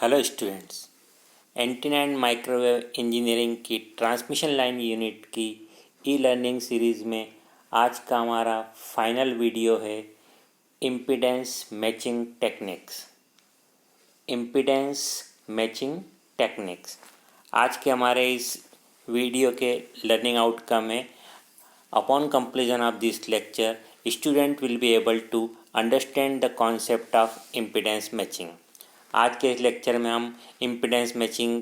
Hello students, antenna and microwave engineering की transmission line unit की e learning series में आज का हमारा फाइनल वीडियो है impedance matching techniques. Impedance matching techniques आज के हमारे इस वीडियो के लर्निंग आउटकम है। Upon completion of this lecture, student will be able to understand the concept of impedance matching. आज के इस लेक्चर में हम इम्पीडेंस मैचिंग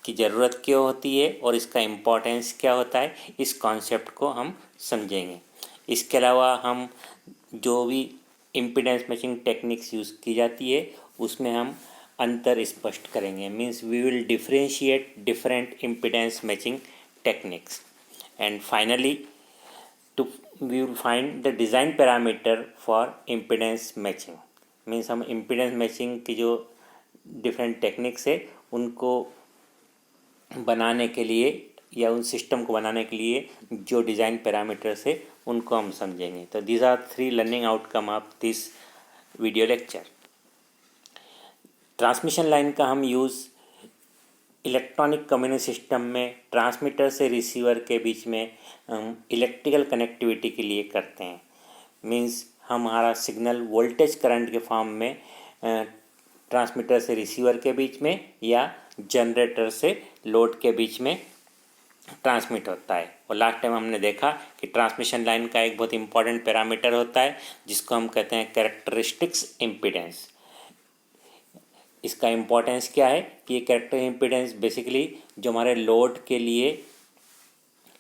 की ज़रूरत क्यों होती है और इसका इम्पोर्टेंस क्या होता है, इस कॉन्सेप्ट को हम समझेंगे। इसके अलावा हम जो भी इम्पीडेंस मैचिंग टेक्निक्स यूज़ की जाती है उसमें हम अंतर स्पष्ट करेंगे। Means we will differentiate different impedance matching techniques and finally we will find the design parameter for impedance matching। मीन्स हम इम्पीडेंस मैचिंग की जो डिफरेंट टेक्निक्स है उनको बनाने के लिए या उन सिस्टम को बनाने के लिए जो डिज़ाइन पैरामीटर्स है उनको हम समझेंगे। तो these are 3 learning outcome of this video lecture. Transmission line का हम यूज़ इलेक्ट्रॉनिक कम्युनिकेशन सिस्टम में ट्रांसमीटर से रिसीवर के बीच में इलेक्ट्रिकल कनेक्टिविटी के लिए करते हैं। मीन्स हमारा सिग्नल वोल्टेज करंट के फॉर्म में ट्रांसमीटर से रिसीवर के बीच में या जनरेटर से लोड के बीच में ट्रांसमिट होता है। और लास्ट टाइम हमने देखा कि ट्रांसमिशन लाइन का एक बहुत इंपॉर्टेंट पैरामीटर होता है जिसको हम कहते हैं कैरेक्टरिस्टिक्स इम्पीडेंस। इसका इम्पोर्टेंस क्या है कि ये कैरेक्टर इम्पीडेंस बेसिकली जो हमारे लोड के लिए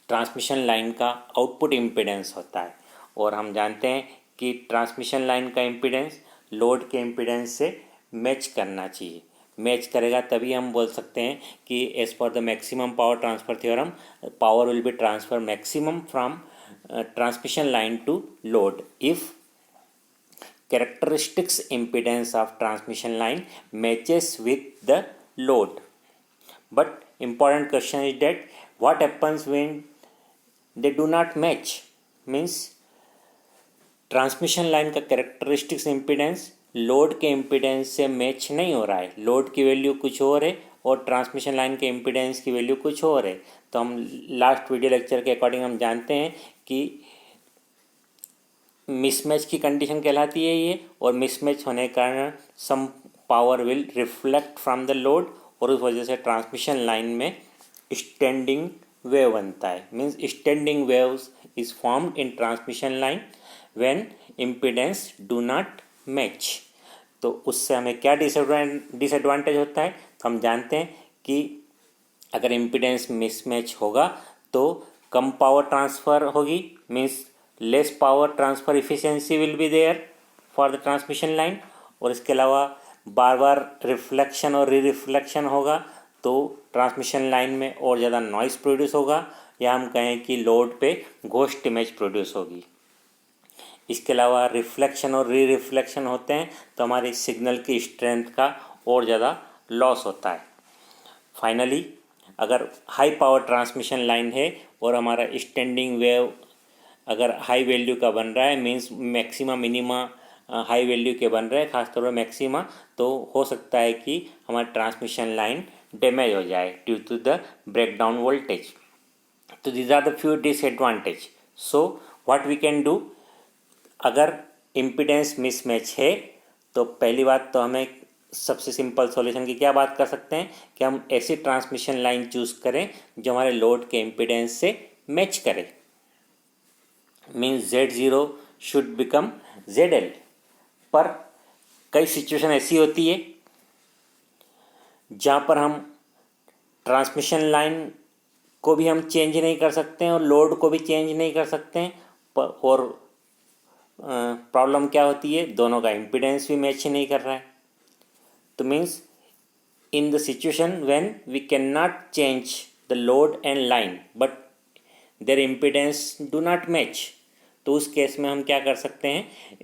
ट्रांसमिशन लाइन का आउटपुट इम्पीडेंस होता है। और हम जानते हैं कि ट्रांसमिशन लाइन का इम्पीडेंस लोड के इम्पीडेंस से मैच करना चाहिए। मैच करेगा तभी हम बोल सकते हैं कि एज पर the maximum power transfer theorem, power will be transfer maximum from transmission line to load if characteristics impedance of transmission line matches with the load. But important question is that what happens when they do not match? Means transmission line का characteristics impedance load के impedance से match नहीं हो रहा है। Load की value कुछ और है और ट्रांसमिशन लाइन के इम्पीडेंस की वैल्यू कुछ और है। तो हम लास्ट वीडियो लेक्चर के अकॉर्डिंग हम जानते हैं कि मिसमैच की कंडीशन कहलाती है ये, और मिसमैच होने के कारण some power will reflect from the load और उस वजह से ट्रांसमिशन लाइन में स्टैंडिंग वेव बनता है। Means standing waves is formed in transmission line when impedance do not match. तो उससे हमें क्या डिसएडवांटेज होता है? तो हम जानते हैं कि अगर इम्पीडेंस मिसमैच होगा तो कम पावर ट्रांसफ़र होगी। Means less power transfer efficiency will be there for the transmission line. और इसके अलावा बार बार रिफ्लेक्शन और री रिफ्लेक्शन होगा तो ट्रांसमिशन लाइन में और ज़्यादा नॉइस प्रोड्यूस होगा, या हम कहें कि लोड पे घोस्ट इमेज प्रोड्यूस होगी। इसके अलावा रिफ्लेक्शन और री रिफ्लेक्शन होते हैं तो हमारी सिग्नल की स्ट्रेंथ का और ज़्यादा लॉस होता है। फाइनली अगर हाई पावर ट्रांसमिशन लाइन है और हमारा स्टैंडिंग वेव अगर हाई वैल्यू का बन रहा है, means maxima minima high value के बन रहे हैं, खासतौर पर मैक्सिमा, तो हो सकता है कि हमारी ट्रांसमिशन लाइन डैमेज हो जाए due to the breakdown voltage. तो these are the few disadvantage. So what we can do, अगर इम्पीडेंस मिसमैच है तो पहली बात तो हमें सबसे सिंपल सॉल्यूशन की क्या बात कर सकते हैं कि हम ऐसी ट्रांसमिशन लाइन चूज़ करें जो हमारे लोड के इम्पीडेंस से मैच करे। Means Z0 should become ZL। पर कई सिचुएशन ऐसी होती है जहाँ पर हम ट्रांसमिशन लाइन को भी हम चेंज नहीं कर सकते हैं और लोड को भी चेंज नहीं कर सकते हैं। और प्रॉब्लम क्या होती है, दोनों का इम्पीडेंस भी मैच ही नहीं कर रहा है। तो means in the situation when we can not change the load and line but their impedance do not match, तो उस केस में हम क्या कर सकते हैं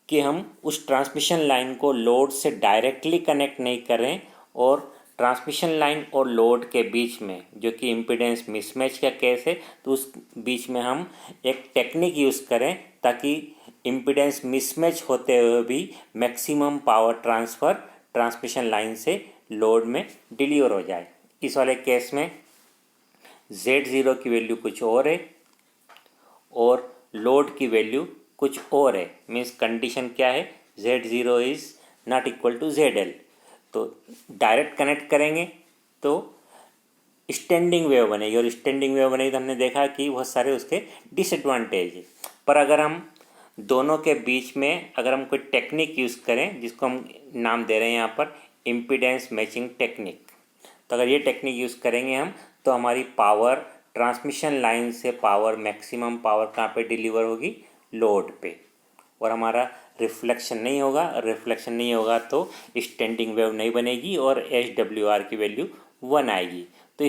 कि हम उस ट्रांसमिशन लाइन को लोड से डायरेक्टली कनेक्ट नहीं करें और ट्रांसमिशन लाइन और लोड के बीच में जो कि इम्पीडेंस मिसमैच का केस है, तो उस बीच में हम एक टेक्निक यूज़ करें ताकि इम्पीडेंस मिसमैच होते हुए भी maximum power transfer transmission line से लोड में डिलीवर हो जाए। इस वाले केस में Z0 की वैल्यू कुछ और है और लोड की वैल्यू कुछ और है। मीन्स कंडीशन क्या है, Z0 is not equal to ZL। तो डायरेक्ट कनेक्ट करेंगे तो स्टैंडिंग वेव बनेगी, और स्टैंडिंग वेव बनेगी तो हमने देखा कि बहुत सारे उसके डिसएडवांटेज है। पर अगर हम दोनों के बीच में अगर हम कोई टेक्निक यूज़ करें, जिसको हम नाम दे रहे हैं यहाँ पर इम्पीडेंस मैचिंग टेक्निक, तो अगर ये टेक्निक यूज़ करेंगे हम तो हमारी पावर ट्रांसमिशन लाइन से पावर मैक्सिमम पावर कहाँ पे डिलीवर होगी, लोड पे, और हमारा रिफ्लेक्शन नहीं होगा। रिफ्लेक्शन नहीं होगा तो स्टैंडिंग वेव नहीं बनेगी और SWR की वैल्यू 1 आएगी। तो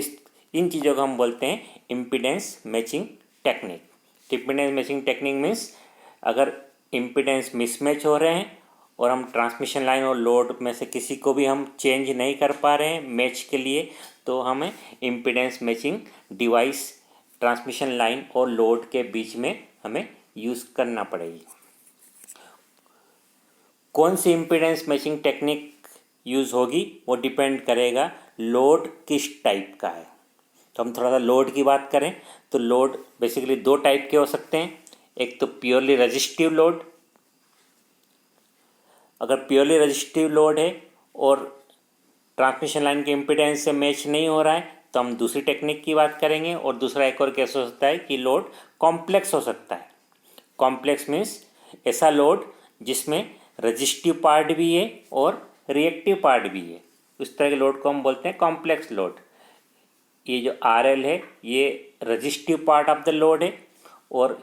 इन चीज़ों को हम बोलते हैं impedance matching technique. Impedance matching technique means अगर इम्पीडेंस मिसमैच हो रहे हैं और हम ट्रांसमिशन लाइन और लोड में से किसी को भी हम चेंज नहीं कर पा रहे हैं मैच के लिए, तो हमें impedance matching device transmission line और लोड के बीच में हमें यूज़ करना पड़ेगी। कौन सी इम्पीडेंस मैचिंग टेक्निक यूज़ होगी वो डिपेंड करेगा लोड किस टाइप का है। तो हम थोड़ा सा लोड की बात करें तो लोड बेसिकली दो टाइप के हो सकते हैं। एक तो प्योरली रेजिस्टिव लोड। अगर प्योरली रेजिस्टिव लोड है और ट्रांसमिशन लाइन के इम्पीडेंस से मैच नहीं हो रहा है तो हम दूसरी टेक्निक की बात करेंगे। और दूसरा एक और केस हो सकता है कि लोड कॉम्प्लेक्स हो सकता है। कॉम्प्लेक्स मीन्स ऐसा लोड जिसमें रेजिस्टिव पार्ट भी है और रिएक्टिव पार्ट भी है, उस तरह के लोड को हम बोलते हैं कॉम्प्लेक्स लोड। ये जो RL है ये resistive part of the load है और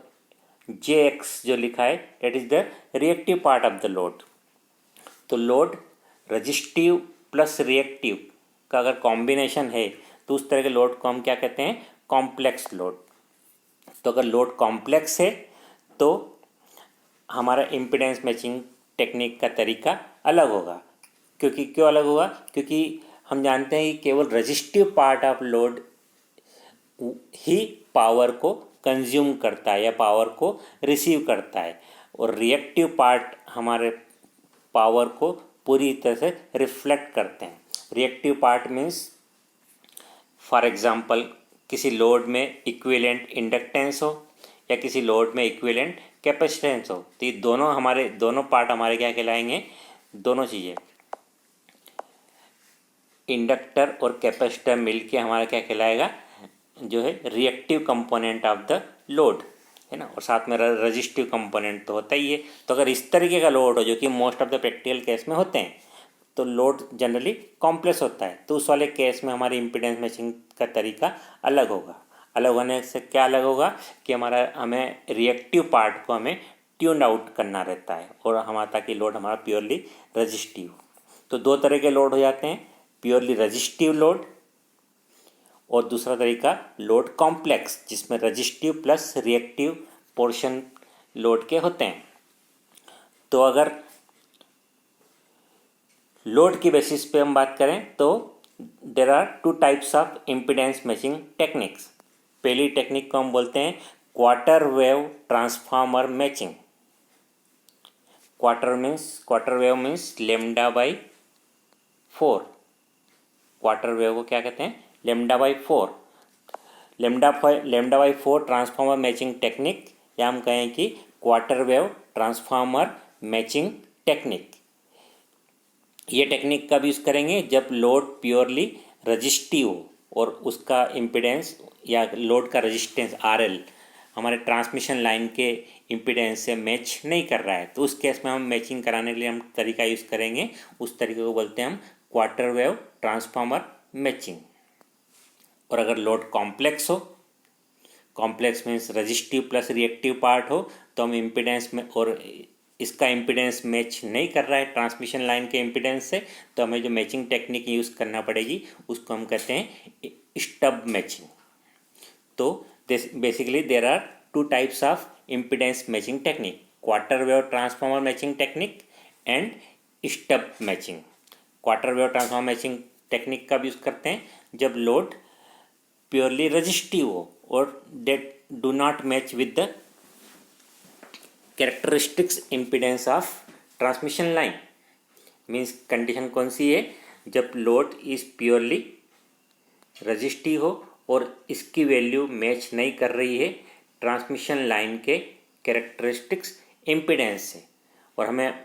JX जो लिखा है that is the reactive part of the load. तो लोड रेजिस्टिव प्लस रिएक्टिव का अगर कॉम्बिनेशन है तो उस तरह के लोड को हम क्या कहते हैं, कॉम्प्लेक्स लोड। तो अगर लोड कॉम्प्लेक्स है तो हमारा इम्पीडेंस मैचिंग टेक्निक का तरीका अलग होगा। क्यों अलग होगा? क्योंकि हम जानते हैं कि केवल resistive part of load he power को कंज्यूम करता है या पावर को रिसीव करता है, और रिएक्टिव पार्ट हमारे पावर को पूरी तरह से रिफ्लेक्ट करते हैं। Reactive part means for example किसी लोड में इक्विवेलेंट इंडक्टेंस हो या किसी लोड में इक्विवेलेंट कैपेसिटेंस हो, तो ये दोनों पार्ट हमारे क्या कहलाएंगे, दोनों चीज़ें इंडक्टर और कैपेसिटर मिलके हमारा क्या कहलाएगा, जो है reactive component of the load है ना। और साथ में रेजिस्टिव कंपोनेंट तो होता ही है। तो अगर इस तरीके का लोड हो जो कि most of the practical case में होते हैं तो लोड जनरली कॉम्प्लेक्स होता है, तो उस वाले केस में हमारी इम्पीडेंस मैचिंग का तरीका अलग होगा। अलग होने से क्या अलग होगा कि हमें रिएक्टिव पार्ट को हमें ट्यून आउट करना रहता है और ताकि लोड हमारा प्योरली रेजिस्टिव। तो दो तरह के लोड हो जाते हैं, प्योरली रेजिस्टिव लोड और दूसरा तरीका लोड कॉम्प्लेक्स जिसमें resistive plus reactive portion load के होते हैं। तो अगर लोड की बेसिस पे हम बात करें तो there are two types of impedance matching techniques. पहली टेक्निक को हम बोलते हैं quarter wave transformer matching. Quarter wave means λ/4। Quarter wave को क्या कहते हैं, λ/4। λ/4 ट्रांसफार्मर मैचिंग टेक्निक, या हम कहें कि quarter wave transformer matching technique. ये टेक्निक कब यूज़ करेंगे, जब लोड प्योरली रजिस्टिव हो और उसका इम्पीडेंस या लोड का रेजिस्टेंस RL हमारे ट्रांसमिशन लाइन के इम्पीडेंस से मैच नहीं कर रहा है। तो उस केस में हम मैचिंग कराने के लिए हम तरीका यूज़ करेंगे, उस तरीके को बोलते हैं हम क्वार्टर वेव ट्रांसफार्मर मैचिंग। और अगर लोड कॉम्प्लेक्स हो, complex means resistive plus reactive part हो, तो हम इम्पीडेंस में और इसका इम्पीडेंस मैच नहीं कर रहा है ट्रांसमिशन लाइन के इम्पीडेंस से, तो हमें जो मैचिंग टेक्निक यूज़ करना पड़ेगी उसको हम कहते हैं स्टब मैचिंग। तो basically there are two types of impedance matching technique, quarter wave transformer matching technique and stub matching. Quarter wave transformer matching technique कब यूज़ करते हैं, जब लोड प्योरली रजिस्टिव हो और that do not match with the characteristics impedance of transmission line. Means condition कौन सी है, जब लोड इज़ प्योरली रजिस्टिव हो और इसकी वैल्यू मैच नहीं कर रही है ट्रांसमिशन लाइन के कैरेक्टरिस्टिक्स इम्पीडेंस से, और हमें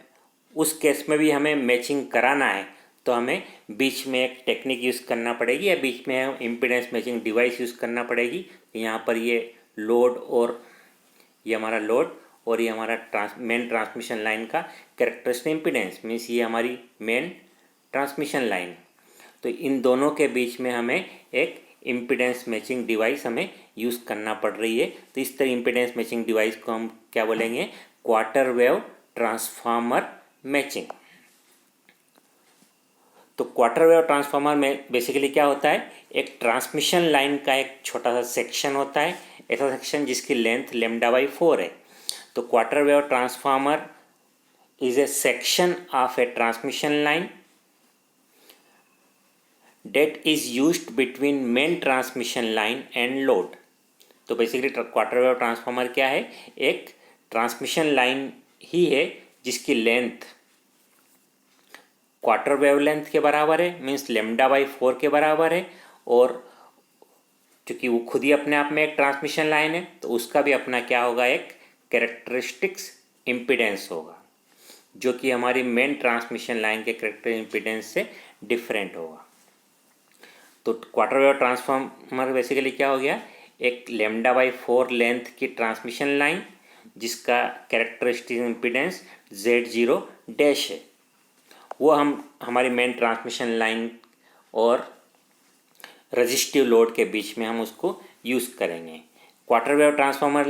उस केस में भी हमें मैचिंग कराना है तो हमें बीच में एक टेक्निक यूज़ करना पड़ेगी या बीच में हम इम्पीडेंस मैचिंग डिवाइस यूज़ करना पड़ेगी। यहाँ पर ये लोड और ये हमारा लोड और ये हमारा मेन ट्रांसमिशन लाइन का कैरेक्टरिस्टिक इम्पीडेंस, मीन्स ये हमारी मेन ट्रांसमिशन लाइन, तो इन दोनों के बीच में हमें एक इम्पीडेंस मैचिंग डिवाइस हमें यूज़ करना पड़ रही है। तो इस तरह इम्पीडेंस मैचिंग डिवाइस को हम क्या बोलेंगे, क्वार्टर वेव ट्रांसफार्मर मैचिंग। तो क्वार्टर वेव ट्रांसफार्मर में बेसिकली क्या होता है, एक ट्रांसमिशन लाइन का एक छोटा सा सेक्शन होता है, ऐसा सेक्शन जिसकी लेंथ λ/4 है। तो quarter wave transformer is A section of A transmission line that is used between main transmission line and load। तो बेसिकली क्वार्टर वेव ट्रांसफार्मर क्या है, एक ट्रांसमिशन लाइन ही है जिसकी लेंथ क्वार्टर वेव लेंथ के बराबर है, मीन्स λ/4 के बराबर है, और क्योंकि वो खुद ही अपने आप में एक ट्रांसमिशन लाइन है तो उसका भी अपना क्या होगा, एक कैरेक्टरिस्टिक्स इम्पीडेंस होगा जो कि हमारी मेन ट्रांसमिशन लाइन के कैरेक्टरिस्टिक इम्पीडेंस से डिफरेंट होगा। तो क्वार्टर वेव ट्रांसफार्मर बेसिकली क्या हो गया, एक λ/4 लेंथ की ट्रांसमिशन लाइन जिसका कैरेक्टरिस्टिक इम्पीडेंस Z0 डैश है, वो हम हमारी मेन ट्रांसमिशन लाइन और रजिस्टिव लोड के बीच में हम उसको यूज़ करेंगे। Quarter wave transformer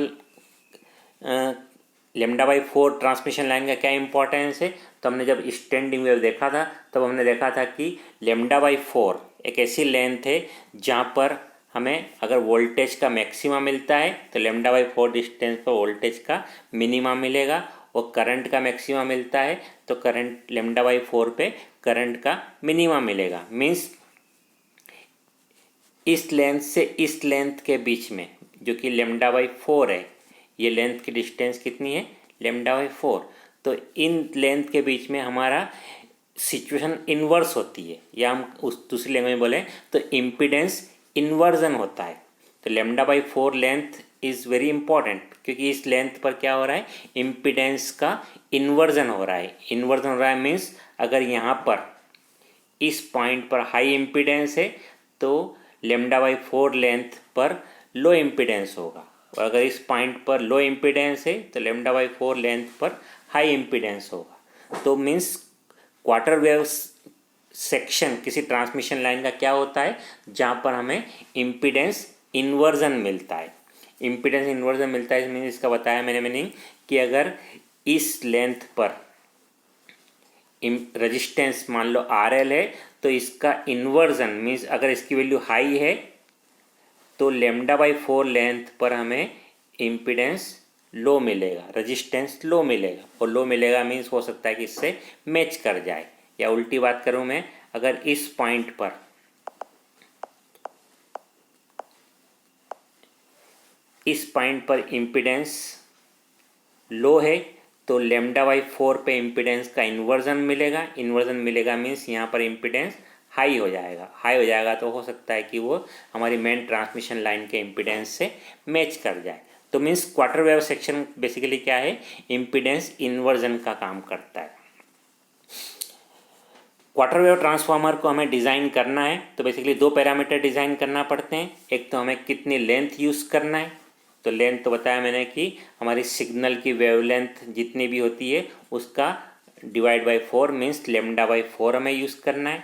λ/4 transmission line का क्या इंपॉर्टेंस है, तो हमने जब स्टैंडिंग वेव देखा था तब हमने देखा था कि λ/4 एक ऐसी लेंथ है जहाँ पर हमें अगर वोल्टेज का मैक्सिमा मिलता है तो λ/4 डिस्टेंस पर वोल्टेज का मिनिमा मिलेगा, और करंट का मैक्सिमा मिलता है तो करंट λ/4 पे करंट का मिनिमा मिलेगा। मीन्स इस लेंथ से इस लेंथ के बीच में जो कि λ/4 है, ये लेंथ की डिस्टेंस कितनी है, λ/4, तो इन लेंथ के बीच में हमारा सिचुएशन इन्वर्स होती है, या हम उस दूसरी लैंग्वेज में बोलें तो इम्पीडेंस इन्वर्जन होता है। तो λ/4 लेंथ इज़ वेरी इंपॉर्टेंट क्योंकि इस लेंथ पर क्या हो रहा है, इम्पीडेंस का इन्वर्जन हो रहा है। इन्वर्जन हो रहा है मीन्स अगर यहाँ पर इस पॉइंट पर हाई इम्पीडेंस है तो λ/4 लेंथ पर लो इम्पीडेंस होगा, और अगर इस पॉइंट पर लो इम्पीडेंस है तो λ/4 लेंथ पर हाई इम्पीडेंस होगा। तो मीन्स क्वार्टर वेव सेक्शन किसी ट्रांसमिशन लाइन का क्या होता है, जहाँ पर हमें इम्पीडेंस इन्वर्जन मिलता है। इम्पीडेंस इन्वर्जन मिलता है मीन्स इसका बताया मैंने मीनिंग कि अगर इस लेंथ पर रेजिस्टेंस मान लो RL है तो इसका इन्वर्जन मीन्स अगर इसकी वैल्यू हाई है तो λ/4 लेंथ पर हमें इम्पीडेंस लो मिलेगा, रेजिस्टेंस लो मिलेगा, और लो मिलेगा मीन्स हो सकता है कि इससे मैच कर जाए। या उल्टी बात करूं मैं, अगर इस पॉइंट पर इम्पीडेंस लो है तो λ/4 पे इम्पीडेंस का इन्वर्जन मिलेगा। इन्वर्जन मिलेगा मीन्स यहाँ पर इम्पीडेंस हाई हो जाएगा। हाई हो जाएगा तो हो सकता है कि वो हमारी मेन ट्रांसमिशन लाइन के इम्पीडेंस से मैच कर जाए। तो means quarter wave section basically क्या है, इम्पीडेंस इन्वर्जन का काम करता है। क्वार्टर वेव ट्रांसफार्मर को हमें डिज़ाइन करना है तो बेसिकली दो पैरामीटर डिज़ाइन करना पड़ते हैं। एक तो हमें कितनी लेंथ यूज़ करना है, तो लेंथ तो बताया मैंने कि हमारी सिग्नल की वेवलेंथ जितनी भी होती है उसका डिवाइड बाय 4 मीन्स λ/4 हमें यूज़ करना है।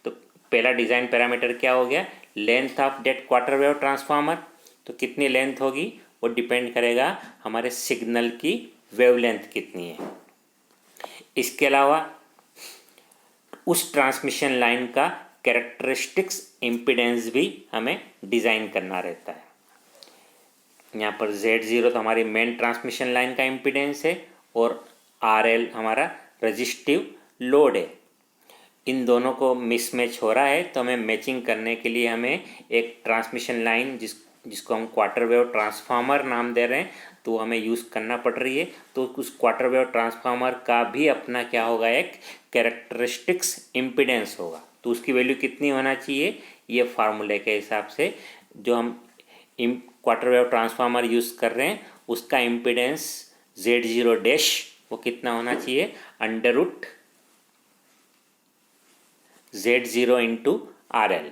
तो पहला डिज़ाइन पैरामीटर क्या हो गया, length of that quarter wave transformer. तो कितनी लेंथ होगी वो डिपेंड करेगा हमारे सिग्नल की वेवलेंथ कितनी है। इसके अलावा उस ट्रांसमिशन लाइन का कैरेक्टरिस्टिक्स इम्पीडेंस भी हमें डिज़ाइन करना रहता है। यहाँ पर Z0 तो हमारी मेन ट्रांसमिशन लाइन का इम्पीडेंस है और RL हमारा रजिस्टिव लोड है। इन दोनों को मिसमैच हो रहा है तो हमें मैचिंग करने के लिए हमें एक ट्रांसमिशन लाइन जिसको हम क्वार्टर वेव ट्रांसफार्मर नाम दे रहे हैं, तो हमें यूज़ करना पड़ रही है। तो उस क्वार्टर वेव ट्रांसफार्मर का भी अपना क्या होगा, एक कैरेक्टरिस्टिक्स इम्पीडेंस होगा। तो उसकी वैल्यू कितनी होना चाहिए, ये फार्मूले के हिसाब से जो हम क्वार्टर वेव ट्रांसफार्मर यूज़ कर रहे हैं उसका इम्पीडेंस Z0 डैश वो कितना होना चाहिए, under root Z0 into RL।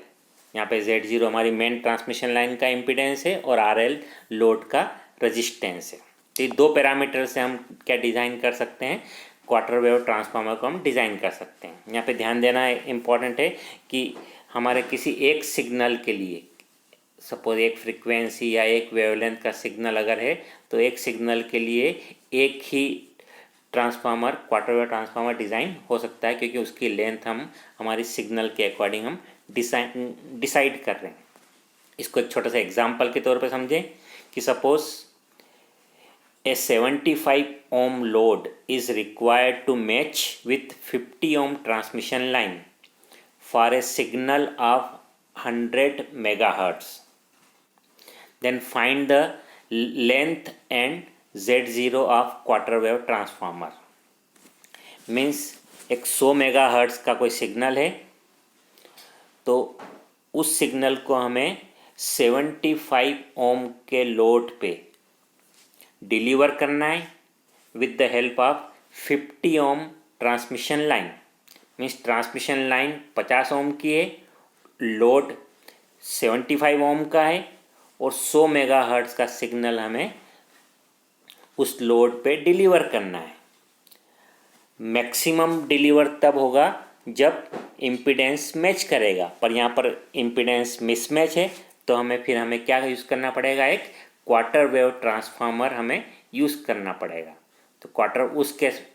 यहाँ पे Z0 हमारी मेन ट्रांसमिशन लाइन का इम्पीडेंस है और RL लोड का रजिस्टेंस है। तो ये दो पैरामीटर से हम क्या डिज़ाइन कर सकते हैं, क्वार्टर वेव ट्रांसफार्मर को हम डिज़ाइन कर सकते हैं। यहाँ पे ध्यान देना इम्पॉर्टेंट है कि हमारे किसी एक सिग्नल के लिए, सपोज एक फ्रीक्वेंसी या एक वेवलेंथ का सिग्नल अगर है, तो एक सिग्नल के लिए एक ही transformer quarter wave transformer design हो सकता है, क्योंकि उसकी लेंथ हम हमारी सिग्नल के अकॉर्डिंग हम डिसाइड कर रहे हैं। इसको एक छोटा सा एग्जांपल के तौर पे समझें कि suppose a 75 ohm load is required to match with 50 ohm transmission line for a signal of 100 megahertz. Then find the length and Z0 of quarter wave transformer. Means एक 100 मेगाहर्ट्ज का कोई सिग्नल है, तो उस सिग्नल को हमें 75 ओम के load पे डिलीवर करना है with the help of 50 ohm transmission line. Means transmission line 50 ohm की है, लोड 75 ओम का है और 100 मेगाहर्ट्ज का सिग्नल हमें उस लोड पे डिलीवर करना है। मैक्सिमम डिलीवर तब होगा जब इम्पीडेंस मैच करेगा, पर यहाँ पर इम्पीडेंस मिसमैच है, तो हमें क्या यूज़ करना पड़ेगा, एक क्वार्टर वेव ट्रांसफार्मर हमें यूज़ करना पड़ेगा। तो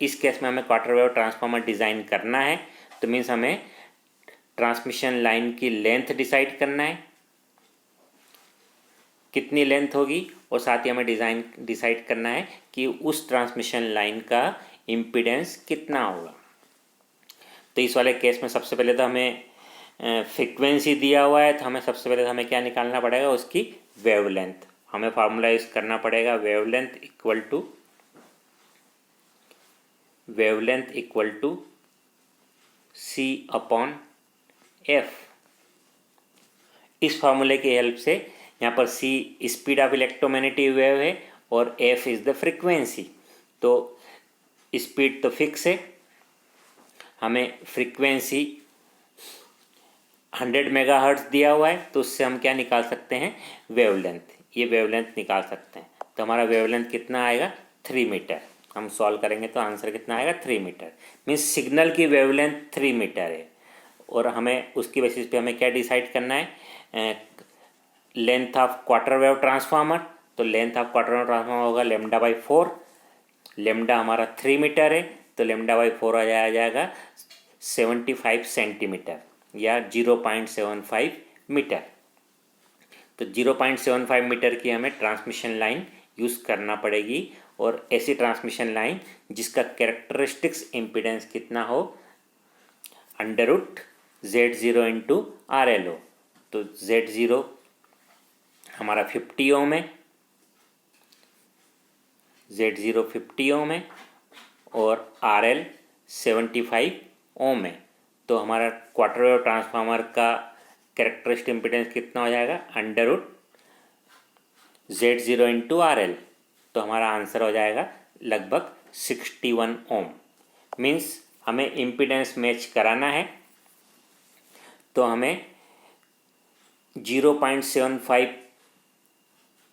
इस केस में हमें क्वार्टर वेव ट्रांसफार्मर डिज़ाइन करना है, तो मीन्स हमें ट्रांसमिशन लाइन की लेंथ डिसाइड करना है कितनी लेंथ होगी, और साथ ही हमें डिसाइड करना है कि उस ट्रांसमिशन लाइन का इम्पीडेंस कितना होगा। तो इस वाले केस में सबसे पहले तो हमें फ्रीक्वेंसी दिया हुआ है, तो हमें सबसे पहले तो हमें क्या निकालना पड़ेगा, उसकी वेवलेंथ। हमें फार्मूला यूज करना पड़ेगा wavelength equal to C upon F। इस फार्मूले की हेल्प से यहाँ पर C speed of electromagnetic wave है और F इज़ द फ्रीक्वेंसी। तो स्पीड तो फिक्स है, हमें फ्रीक्वेंसी 100 मेगाहर्ट्ज दिया हुआ है, तो उससे हम क्या निकाल सकते हैं, वेवलेंथ। ये वेवलेंथ निकाल सकते हैं। तो हमारा वेवलेंथ कितना आएगा, 3 मीटर। हम सॉल्व करेंगे तो आंसर कितना आएगा, 3 मीटर। मीन्स सिग्नल की वेवलेंथ 3 मीटर है, और हमें उसकी बेसिस पे हमें क्या डिसाइड करना है, length of quarter wave transformer. तो length of quarter wave transformer होगा λ/4। लेमडा हमारा 3 मीटर है, तो λ/4 आ जाएगा 75 सेंटीमीटर या 0.75 मीटर। तो 0.75 मीटर की हमें ट्रांसमिशन लाइन यूज़ करना पड़ेगी, और ऐसी ट्रांसमिशन लाइन जिसका कैरेक्टरिस्टिक्स इम्पीडेंस कितना हो, under root Z0 into RL हो। तो Z0 हमारा 50 ओम है, Z0 50 ओम है और RL 75 ओम है। तो हमारा क्वार्टर वेव ट्रांसफार्मर का कैरेक्टरिस्टिक इम्पीडेंस कितना हो जाएगा, under root Z0 into RL। तो हमारा आंसर हो जाएगा लगभग 61 ओम। मीन्स हमें इम्पीडेंस मैच कराना है, तो हमें 0.75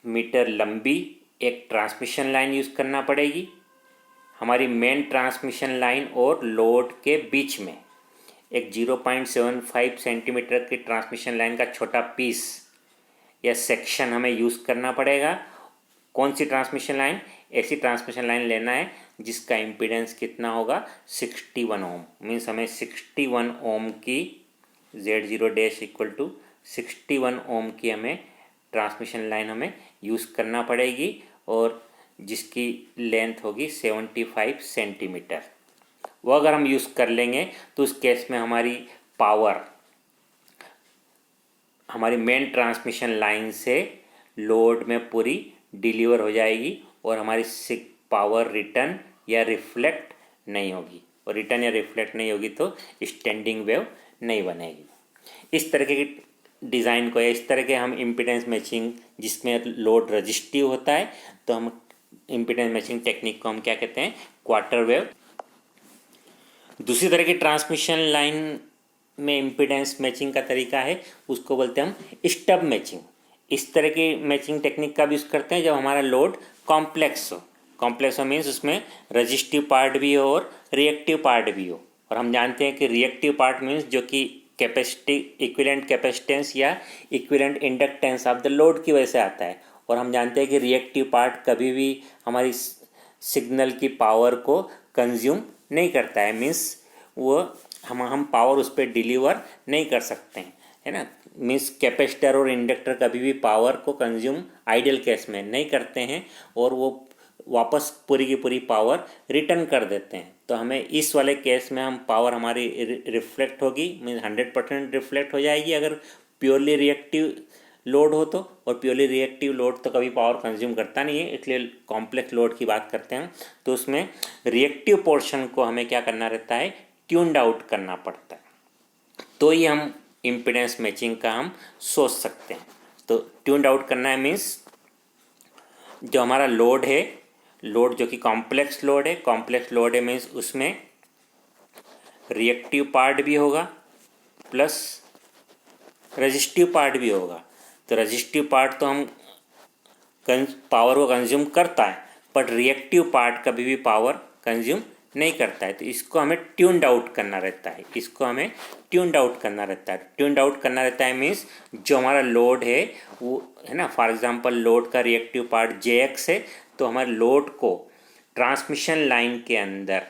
मीटर लंबी एक ट्रांसमिशन लाइन यूज़ करना पड़ेगी। हमारी मेन ट्रांसमिशन लाइन और लोड के बीच में एक 0.75 सेंटीमीटर की ट्रांसमिशन लाइन का छोटा पीस या सेक्शन हमें यूज़ करना पड़ेगा। कौन सी ट्रांसमिशन लाइन, ऐसी ट्रांसमिशन लाइन लेना है जिसका इम्पीडेंस कितना होगा, 61 ओम। मीन्स हमें 61 ओम की Z0 डैश इक्वल टू 61 ओम की हमें ट्रांसमिशन लाइन हमें यूज़ करना पड़ेगी, और जिसकी लेंथ होगी 75 सेंटीमीटर। वो अगर हम यूज़ कर लेंगे तो उस केस में हमारी पावर हमारी मेन ट्रांसमिशन लाइन से लोड में पूरी डिलीवर हो जाएगी और हमारी पावर रिटर्न या रिफ्लेक्ट नहीं होगी, और रिटर्न या रिफ्लेक्ट नहीं होगी तो स्टैंडिंग वेव नहीं बनेगी। इस तरह के डिज़ाइन को या इस तरह के हम इम्पीडेंस मैचिंग जिसमें लोड रजिस्टिव होता है तो हम इम्पीडेंस मैचिंग टेक्निक को हम क्या कहते हैं, क्वार्टर वेव। दूसरी तरह की ट्रांसमिशन लाइन में इम्पीडेंस मैचिंग का तरीका है, उसको बोलते हैं हम स्टब मैचिंग। इस तरह की मैचिंग टेक्निक का भी यूज़ करते हैं जब हमारा लोड कॉम्प्लेक्स हो। कॉम्प्लेक्स हो मीन्स उसमें रजिस्टिव पार्ट भी हो और रिएक्टिव पार्ट भी हो, और हम जानते हैं कि रिएक्टिव पार्ट मीन्स जो कि कैपेसिटी इक्विवेलेंट कैपेसिटेंस या equivalent inductance of the load की वजह से आता है, और हम जानते हैं कि रिएक्टिव पार्ट कभी भी हमारी सिग्नल की पावर को कंज्यूम नहीं करता है, मीन्स वो हम पावर उस पर डिलीवर नहीं कर सकते हैं, है ना। मीन्स कैपेसिटर और इंडक्टर कभी भी पावर को कंज्यूम आइडियल केस में नहीं करते हैं और वो वापस पूरी की पूरी पावर रिटर्न कर देते हैं। तो हमें इस वाले केस में हम पावर हमारी रिफ्लेक्ट होगी, मीन्स 100% रिफ्लेक्ट हो जाएगी अगर प्योरली रिएक्टिव लोड हो तो, और प्योरली रिएक्टिव लोड तो कभी पावर कंज्यूम करता नहीं है, इसलिए कॉम्प्लेक्स लोड की बात करते हैं तो उसमें रिएक्टिव पोर्शन को हमें क्या करना रहता है, ट्यून्ड आउट करना पड़ता है। तो ये हम इम्पीडेंस मैचिंग का हम सोच सकते हैं। तो ट्यून्ड आउट करना है मीन्स जो हमारा लोड है, लोड जो कि कॉम्प्लेक्स लोड है, कॉम्प्लेक्स लोड है मीन्स उसमें रिएक्टिव पार्ट भी होगा प्लस रजिस्टिव पार्ट भी होगा। तो रजिस्टिव पार्ट तो हम पावर को कंज्यूम करता है, बट रिएक्टिव पार्ट कभी भी पावर कंज्यूम नहीं करता है। तो इसको हमें ट्यून्ड आउट करना रहता है, इसको हमें ट्यून्ड आउट करना रहता है। ट्यून्ड आउट करना रहता है मीन्स जो हमारा लोड है वो है ना, फॉर एग्जांपल लोड का रिएक्टिव पार्ट JX है, तो हमारे लोड को ट्रांसमिशन लाइन के अंदर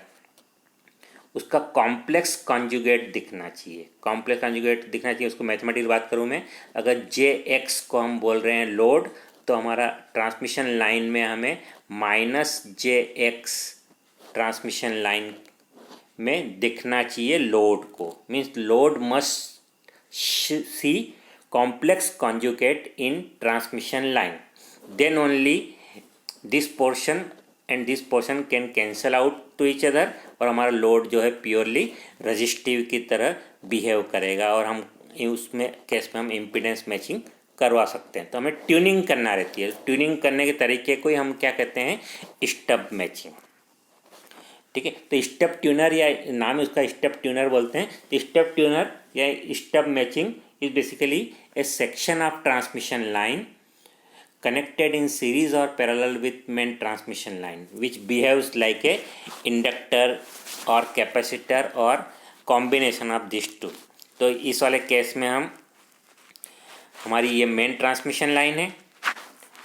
उसका कॉम्प्लेक्स कॉन्जुगेट दिखना चाहिए। कॉम्प्लेक्स कॉन्जुगेट दिखना चाहिए, उसको मैथमेटिक्स बात करूँ मैं, अगर JX को हम बोल रहे हैं लोड, तो हमारा ट्रांसमिशन लाइन में हमें -JX ट्रांसमिशन लाइन में दिखना चाहिए लोड को, means load must see complex conjugate in transmission line, then only this portion and this portion can cancel out to each other, और हमारा लोड जो है प्योरली रजिस्टिव की तरह बिहेव करेगा, और हम उसमें केस में हम इम्पीडेंस मैचिंग करवा सकते हैं। तो हमें ट्यूनिंग करना रहती है। ट्यूनिंग करने के तरीके को ही हम क्या कहते हैं, स्टब मैचिंग। ठीक है, तो स्टेप ट्यूनर या नाम है उसका स्टेप ट्यूनर बोलते हैं। तो स्टेप ट्यूनर या step matching is basically A section of transmission line connected in series or parallel with main transmission line which behaves like a inductor or capacitor or combination of these two। तो इस वाले case में हमारी ये main transmission line है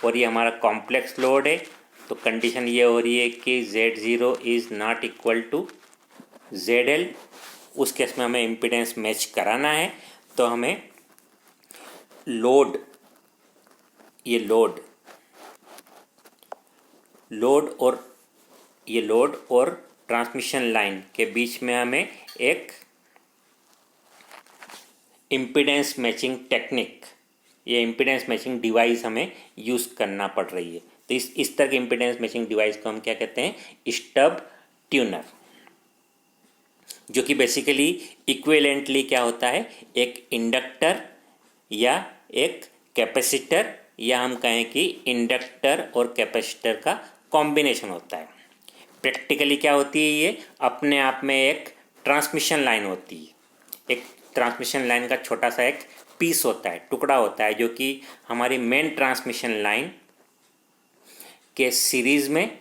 और ये हमारा कॉम्प्लेक्स लोड है। तो कंडीशन ये हो रही है कि Z0 is not equal to ZL। उस केस में हमें इम्पीडेंस मैच कराना है, तो हमें लोड और ट्रांसमिशन लाइन के बीच में हमें एक इम्पीडेंस मैचिंग टेक्निक, ये इम्पीडेंस मैचिंग डिवाइस हमें यूज़ करना पड़ रही है। तो इस तरह के इम्पीडेंस मैचिंग डिवाइस को हम क्या कहते हैं, स्टब ट्यूनर, जो कि बेसिकली इक्विवेलेंटली क्या होता है, एक इंडक्टर या एक कैपेसिटर, या हम कहें कि इंडक्टर और कैपेसिटर का कॉम्बिनेशन होता है। प्रैक्टिकली क्या होती है, ये अपने आप में एक ट्रांसमिशन लाइन होती है। एक ट्रांसमिशन लाइन का छोटा सा एक पीस होता है, टुकड़ा होता है, जो कि हमारी मेन ट्रांसमिशन लाइन के सीरीज़ में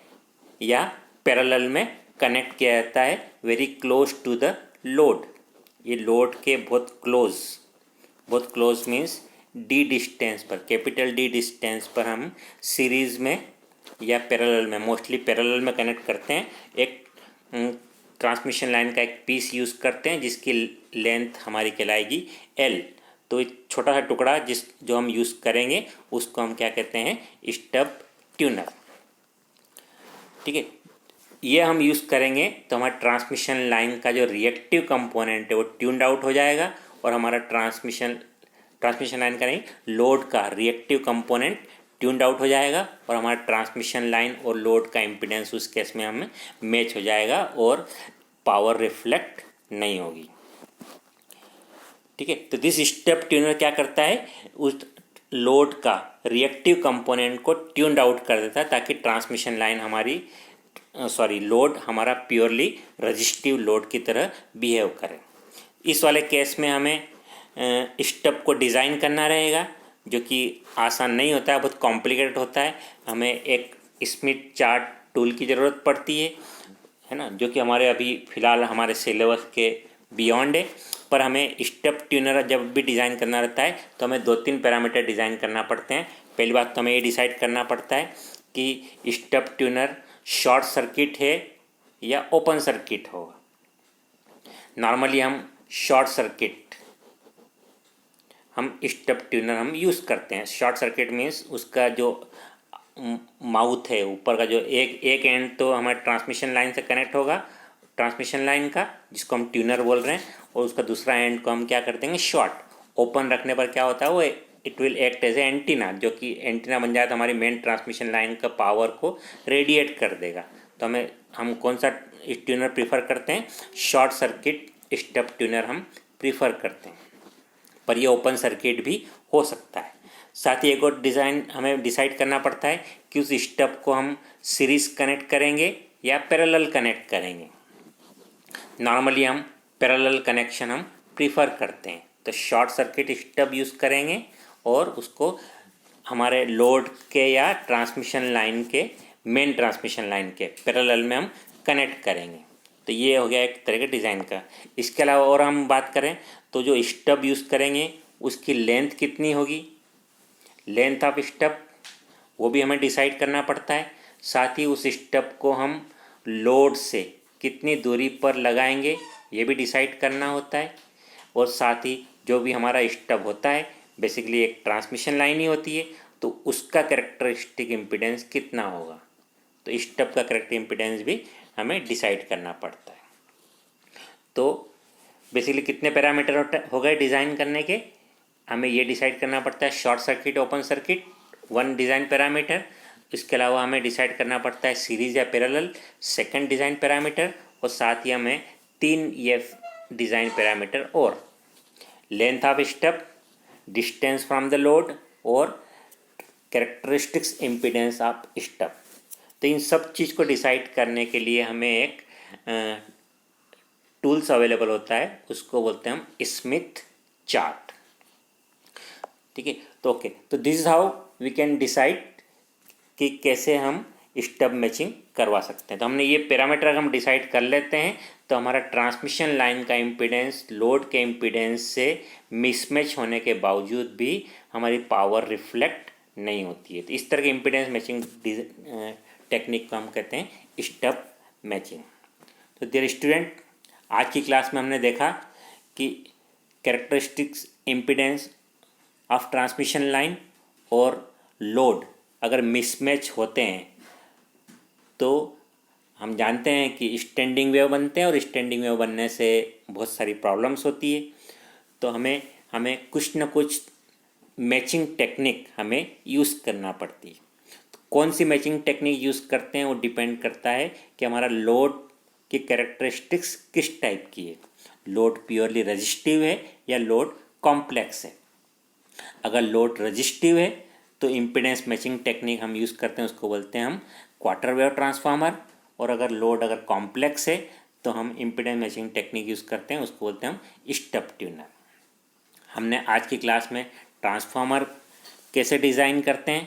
या पैरेलल में कनेक्ट किया जाता है very close to the load. ये लोड के बहुत क्लोज मीन्स D डिस्टेंस पर, कैपिटल D डिस्टेंस पर हम सीरीज़ में या पैरेलल में, मोस्टली पैरेलल में कनेक्ट करते हैं। एक ट्रांसमिशन लाइन का एक पीस यूज़ करते हैं जिसकी लेंथ हमारी कहलाएगी L। तो एक छोटा सा टुकड़ा जो हम यूज़ करेंगे उसको हम क्या कहते हैं, स्टब ट्यूनर। ठीक है, ये हम यूज़ करेंगे तो हमारा ट्रांसमिशन लाइन का जो रिएक्टिव कंपोनेंट है वो ट्यून्ड आउट हो जाएगा, और हमारा ट्रांसमिशन लाइन का नहीं, लोड का रिएक्टिव कंपोनेंट ट्यून्ड आउट हो जाएगा और हमारा ट्रांसमिशन लाइन और लोड का इम्पीडेंस उस केस में हमें मैच हो जाएगा और पावर रिफ्लेक्ट नहीं होगी। ठीक है, तो दिस स्टेप ट्यूनर क्या करता है, उस लोड का रिएक्टिव कंपोनेंट को ट्यून्ड आउट कर देता है ताकि ट्रांसमिशन लाइन हमारी लोड हमारा प्योरली रजिस्टिव लोड की तरह बिहेव करे। इस वाले केस में हमें स्टेप को डिज़ाइन करना रहेगा, जो कि आसान नहीं होता है, बहुत कॉम्प्लिकेटेड होता है। हमें एक स्मिथ चार्ट टूल की ज़रूरत पड़ती है ना, जो कि हमारे अभी फ़िलहाल हमारे सिलेबस के बियॉन्ड है। पर हमें स्टेप ट्यूनर जब भी डिज़ाइन करना रहता है तो हमें 2-3 पैरामीटर डिज़ाइन करना पड़ते हैं। पहली बात तो हमें ये डिसाइड करना पड़ता है कि स्टेप ट्यूनर शॉर्ट सर्किट है या ओपन सर्किट होगा। नॉर्मली हम शॉर्ट सर्किट हम स्टेप ट्यूनर हम यूज़ करते हैं। शॉर्ट सर्किट मीन्स उसका जो माउथ है ऊपर का, जो एक एंड तो हमारे ट्रांसमिशन लाइन से कनेक्ट होगा, ट्रांसमिशन लाइन का, जिसको हम ट्यूनर बोल रहे हैं, और उसका दूसरा एंड को हम क्या कर देंगे, शॉर्ट। ओपन रखने पर क्या होता है, वो it will act as a antenna, जो कि एंटीना बन जाए तो हमारी मेन ट्रांसमिशन लाइन का पावर को रेडिएट कर देगा। तो हम कौन सा ट्यूनर प्रीफर करते हैं, शॉर्ट सर्किट स्टेप ट्यूनर हम प्रीफर करते हैं। पर ये ओपन सर्किट भी हो सकता है। साथ ही एक और डिज़ाइन हमें डिसाइड करना पड़ता है कि उस स्टेप को हम सीरीज कनेक्ट करेंगे या पैरेलल कनेक्ट करेंगे। नॉर्मली हम पैरेलल कनेक्शन हम प्रीफर करते हैं, तो शॉर्ट सर्किट स्टेप यूज़ करेंगे और उसको हमारे लोड के या ट्रांसमिशन लाइन के, मेन ट्रांसमिशन लाइन के पैरेलल में हम कनेक्ट करेंगे। तो ये हो गया एक तरह के डिज़ाइन का। इसके अलावा और हम बात करें तो जो स्टेप यूज़ करेंगे उसकी लेंथ कितनी होगी, लेंथ ऑफ स्टेप, वो भी हमें डिसाइड करना पड़ता है। साथ ही उस स्टेप को हम लोड से कितनी दूरी पर लगाएंगे ये भी डिसाइड करना होता है। और साथ ही जो भी हमारा स्टेप होता है बेसिकली एक ट्रांसमिशन लाइन ही होती है, तो उसका कैरेक्टरिस्टिक इम्पीडेंस कितना होगा, तो स्टेप का कैरेक्टर इम्पीडेंस भी हमें डिसाइड करना पड़ता है। तो बेसिकली कितने पैरामीटर हो गए डिज़ाइन करने के, हमें ये डिसाइड करना पड़ता है short circuit open circuit, 1 design parameter. इसके अलावा हमें डिसाइड करना पड़ता है सीरीज या पैरेलल, 2nd डिज़ाइन पैरामीटर। और साथ ही हमें 3 ये डिज़ाइन पैरामीटर और length of step, distance from the load और कैरेक्टरिस्टिक्स इम्पीडेंस ऑफ स्टेप। तो इन सब चीज़ को डिसाइड करने के लिए हमें एक टूल्स अवेलेबल होता है, उसको बोलते हैं हम स्मिथ चार्ट। ठीक है, तो ओके, तो this is how we can decide कि कैसे हम स्टेप मैचिंग करवा सकते हैं। तो हमने ये पैरामीटर अगर हम डिसाइड कर लेते हैं तो हमारा ट्रांसमिशन लाइन का इम्पीडेंस लोड के इम्पीडेंस से मिसमैच होने के बावजूद भी हमारी पावर रिफ्लेक्ट नहीं होती है। तो इस तरह के इम्पीडेंस मैचिंग टेक्निक को हम कहते हैं स्टेप मैचिंग। तो डियर स्टूडेंट, आज की क्लास में हमने देखा कि characteristics impedance of transmission line और लोड अगर मिसमैच होते हैं तो हम जानते हैं कि स्टैंडिंग वेव बनते हैं, और स्टैंडिंग वेव बनने से बहुत सारी प्रॉब्लम्स होती है। तो हमें कुछ न कुछ मैचिंग टेक्निक हमें यूज़ करना पड़ती है। तो कौन सी मैचिंग टेक्निक यूज़ करते हैं वो डिपेंड करता है कि हमारा लोड की कैरेक्टरिस्टिक्स किस टाइप की है, लोड प्योरली रजिस्टिव है या लोड कॉम्प्लेक्स है। अगर लोड रजिस्टिव है तो इम्पीडेंस मैचिंग टेक्निक हम यूज़ करते हैं, उसको बोलते हैं हम क्वार्टर वेव ट्रांसफार्मर। और अगर लोड कॉम्प्लेक्स है तो हम इम्पीडेंस मैचिंग टेक्निक यूज़ करते हैं, उसको बोलते हैं हम स्टेप ट्यूनर। हमने आज की क्लास में ट्रांसफार्मर कैसे डिज़ाइन करते हैं,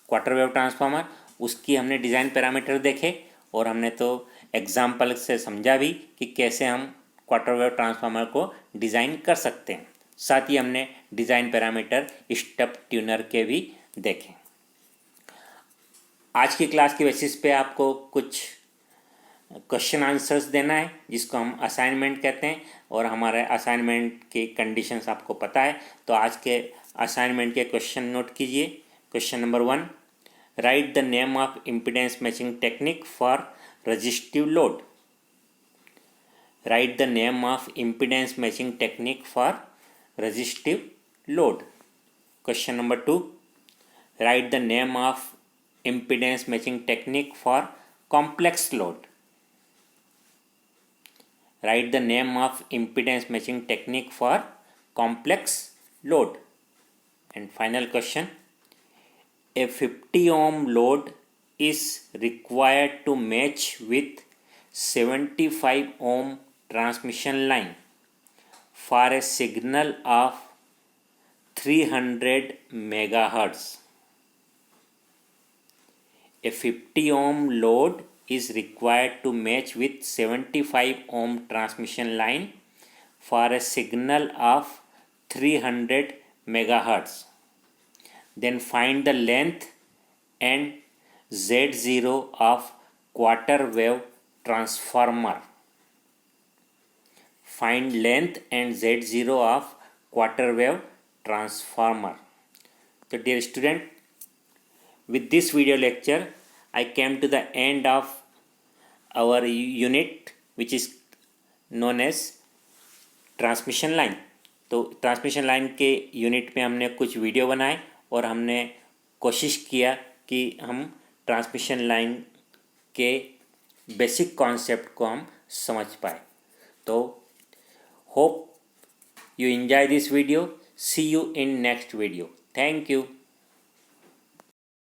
क्वार्टर वेव ट्रांसफार्मर, उसकी हमने डिज़ाइन पैरामीटर देखे, और हमने तो एग्जाम्पल से समझा भी कि कैसे हम क्वार्टर वेव ट्रांसफार्मर को डिज़ाइन कर सकते हैं। साथ ही हमने डिज़ाइन पैरामीटर स्टेप ट्यूनर के भी देखें। आज की क्लास की बेसिस पे आपको कुछ क्वेश्चन आंसर्स देना है, जिसको हम असाइनमेंट कहते हैं, और हमारे असाइनमेंट की कंडीशंस आपको पता है। तो आज के असाइनमेंट के क्वेश्चन नोट कीजिए। Question number 1, right the name of impedance matching technique for resistive load. Right the name of impedance matching technique for resistive load. Question number 2, Write the name of impedance matching technique for complex load. Write the name of impedance matching technique for complex load. And final question, a 50 ohm load is required to match with 75 ohm transmission line for a signal of 300 megahertz. A 50 ohm load is required to match with 75 ohm transmission line for a signal of 300 megahertz. Then find the length and Z0 of quarter wave transformer. Find length and Z0 of quarter wave transformer. So dear student, with this video lecture I came to the end of our unit which is known as transmission line. तो transmission line के unit में हमने कुछ video बनाए और हमने कोशिश किया कि हम ट्रांसमिशन लाइन के बेसिक कॉन्सेप्ट को हम समझ पाए. तो hope you enjoy this video. See you in next video. Thank you.